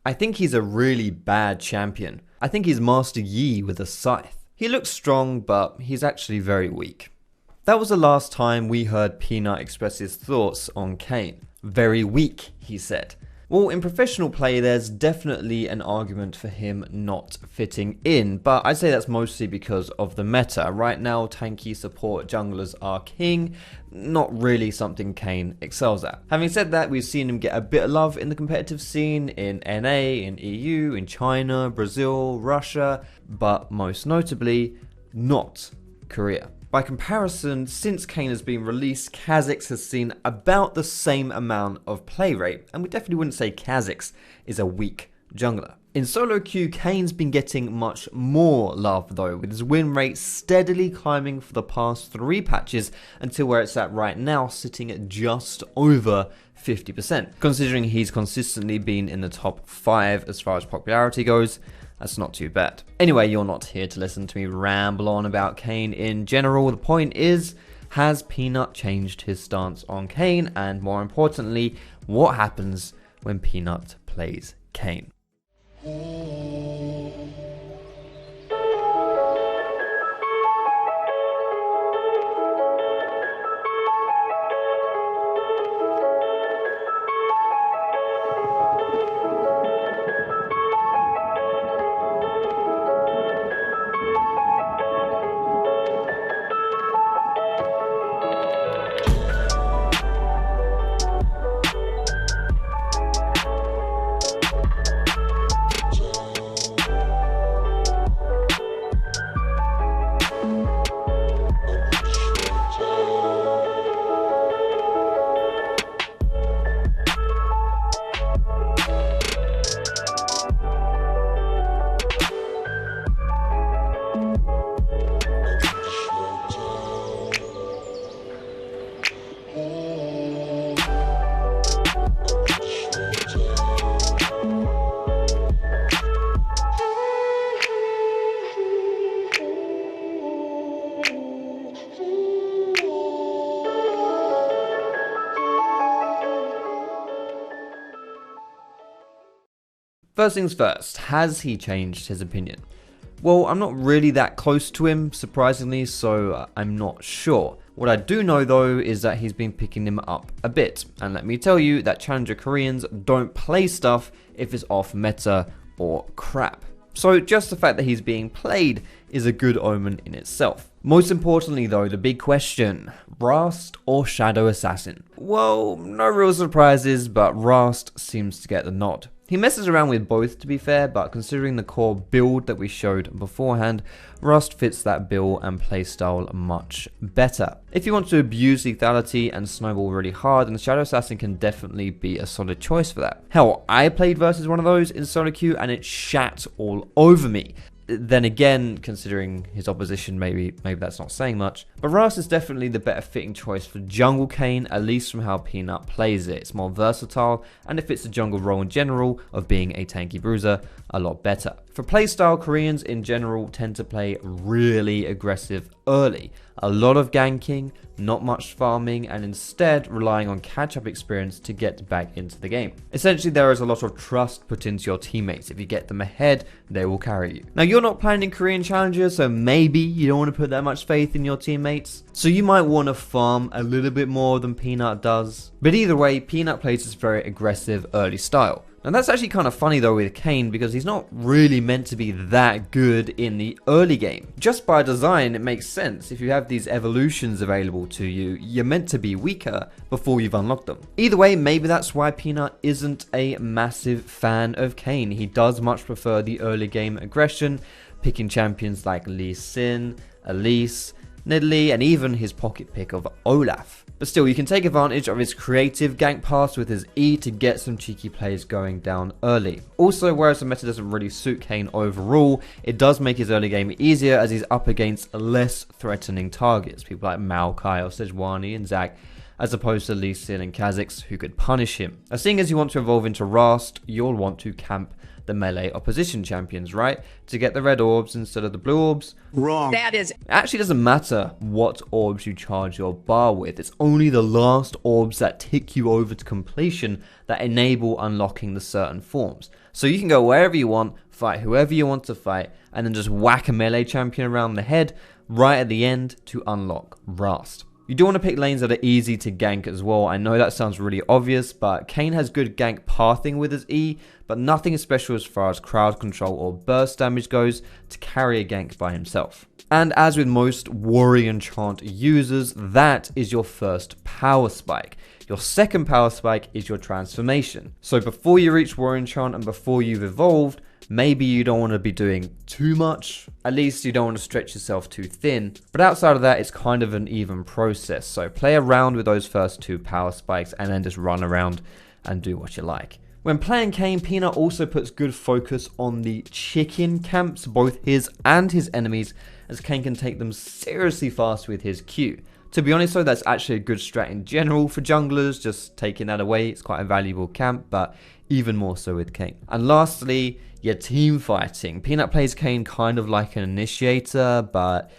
I think he's a really bad champion. I think he's Master Yi with a scythe. He looks strong, but he's actually very weak. That was the last time we heard Peanut express his thoughts on Kayn. Very weak, he said. Well, in professional play, there's definitely an argument for him not fitting in, but I'd say that's mostly because of the meta. Right now, tanky support junglers are king, not really something Kayn excels at. Having said that, we've seen him get a bit of love in the competitive scene in NA, in EU, in China, Brazil, Russia, but most notably, not Korea. By comparison, since Kayn has been released, Kha'Zix has seen about the same amount of play rate, and we definitely wouldn't say Kha'Zix is a weak jungler. In solo queue, Kayn's been getting much more love though, with his win rate steadily climbing for the past 3 patches until where it's at right now, sitting at just over 50%. Considering he's consistently been in the top 5 as far as popularity goes, that's not too bad. Anyway, you're not here to listen to me ramble on about Kayn in general. The point is, has Peanut changed his stance on Kayn? And more importantly, what happens when Peanut plays Kayn? First things first, has he changed his opinion? Well, I'm not really that close to him, surprisingly, so I'm not sure. What I do know though is that he's been picking him up a bit, and let me tell you that Challenger Koreans don't play stuff if it's off meta or crap. So just the fact that he's being played is a good omen in itself. Most importantly though, the big question, Rast or Shadow Assassin? Well, no real surprises, but Rast seems to get the nod. He messes around with both to be fair, but considering the core build that we showed beforehand, Rast fits that build and playstyle much better. If you want to abuse lethality and snowball really hard, then Shadow Assassin can definitely be a solid choice for that. Hell, I played versus one of those in solo queue and it shat all over me. Then again, considering his opposition, maybe that's not saying much. But Rast is definitely the better fitting choice for jungle Kayn, at least from how Peanut plays it. It's more versatile, and it fits the jungle role in general of being a tanky bruiser a lot better. For playstyle, Koreans in general tend to play really aggressive early. A lot of ganking, not much farming, and instead relying on catch-up experience to get back into the game. Essentially, there is a lot of trust put into your teammates. If you get them ahead, they will carry you. Now, you're not playing in Korean Challengers, so maybe you don't want to put that much faith in your teammates. So you might want to farm a little bit more than Peanut does. But either way, Peanut plays this very aggressive early style. And that's actually kind of funny though with Kayn, because he's not really meant to be that good in the early game. Just by design, it makes sense. If you have these evolutions available to you, you're meant to be weaker before you've unlocked them. Either way, maybe that's why Peanut isn't a massive fan of Kayn. He does much prefer the early game aggression, picking champions like Lee Sin, Elise, Nidalee, and even his pocket pick of Olaf. But still, you can take advantage of his creative gank pass with his E to get some cheeky plays going down early. Also, whereas the meta doesn't really suit Kayn overall, it does make his early game easier as he's up against less threatening targets, people like Maokai or Sejuani and Zac, as opposed to Lee Sin and Kha'Zix, who could punish him. Now, seeing as you want to evolve into Rast, you'll want to camp the melee opposition champions, right? To get the red orbs instead of the blue orbs. Wrong. It actually doesn't matter what orbs you charge your bar with. It's only the last orbs that tick you over to completion that enable unlocking the certain forms. So you can go wherever you want, fight whoever you want to fight, and then just whack a melee champion around the head right at the end to unlock Rast. You do want to pick lanes that are easy to gank as well. I know that sounds really obvious, but Kayn has good gank pathing with his E, but nothing special as far as crowd control or burst damage goes to carry a gank by himself. And as with most Warrior Enchant users, that is your first power spike. Your second power spike is your transformation. So before you reach Warrior Enchant and before you've evolved, maybe you don't want to be doing too much. At least you don't want to stretch yourself too thin. But outside of that, it's kind of an even process. So play around with those first two power spikes and then just run around and do what you like. When playing Kayn, Peanut also puts good focus on the chicken camps, both his and his enemies, as Kayn can take them seriously fast with his Q. To be honest though, that's actually a good strat in general for junglers, just taking that away. It's quite a valuable camp, but even more so with Kayn. And lastly, your team fighting. Peanut plays Kayn kind of like an initiator, but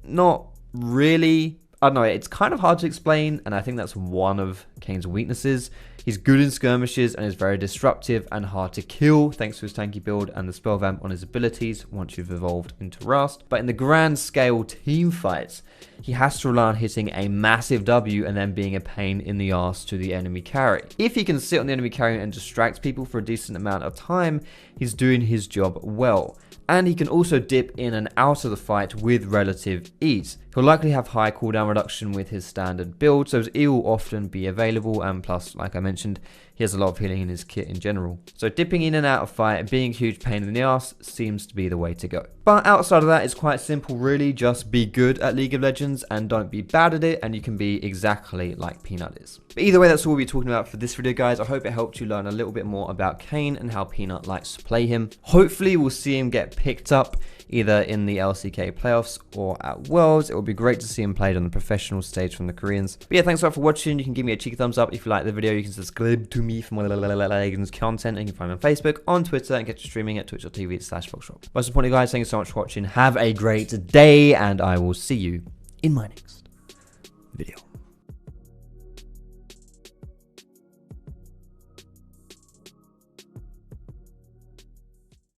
not really. I don't know, it's kind of hard to explain, and I think that's one of Kayn's weaknesses. He's good in skirmishes and is very disruptive and hard to kill thanks to his tanky build and the spell vamp on his abilities once you've evolved into Rast. But in the grand scale team fights, he has to rely on hitting a massive W and then being a pain in the arse to the enemy carry. If he can sit on the enemy carry and distract people for a decent amount of time, he's doing his job well. And he can also dip in and out of the fight with relative ease. He'll likely have high cooldown reduction with his standard build, so his E will often be available, and plus, like I mentioned, he has a lot of healing in his kit in general. So dipping in and out of fight and being a huge pain in the ass seems to be the way to go. But outside of that, it's quite simple really, just be good at League of Legends and don't be bad at it, and you can be exactly like Peanut is. But either way, that's all we'll be talking about for this video, guys. I hope it helped you learn a little bit more about Kayn and how Peanut likes to play him. Hopefully we'll see him get picked up either in the LCK playoffs or at Worlds. It would be great to see him played on the professional stage from the Koreans. But yeah, thanks a lot for watching. You can give me a cheeky thumbs up if you like the video. You can subscribe to me for more Legends content, and you can find me on Facebook, on Twitter, and catch you streaming at twitch.tv/Foxdrop. Most importantly, guys, thank you so much for watching. Have a great day, and I will see you in my next video.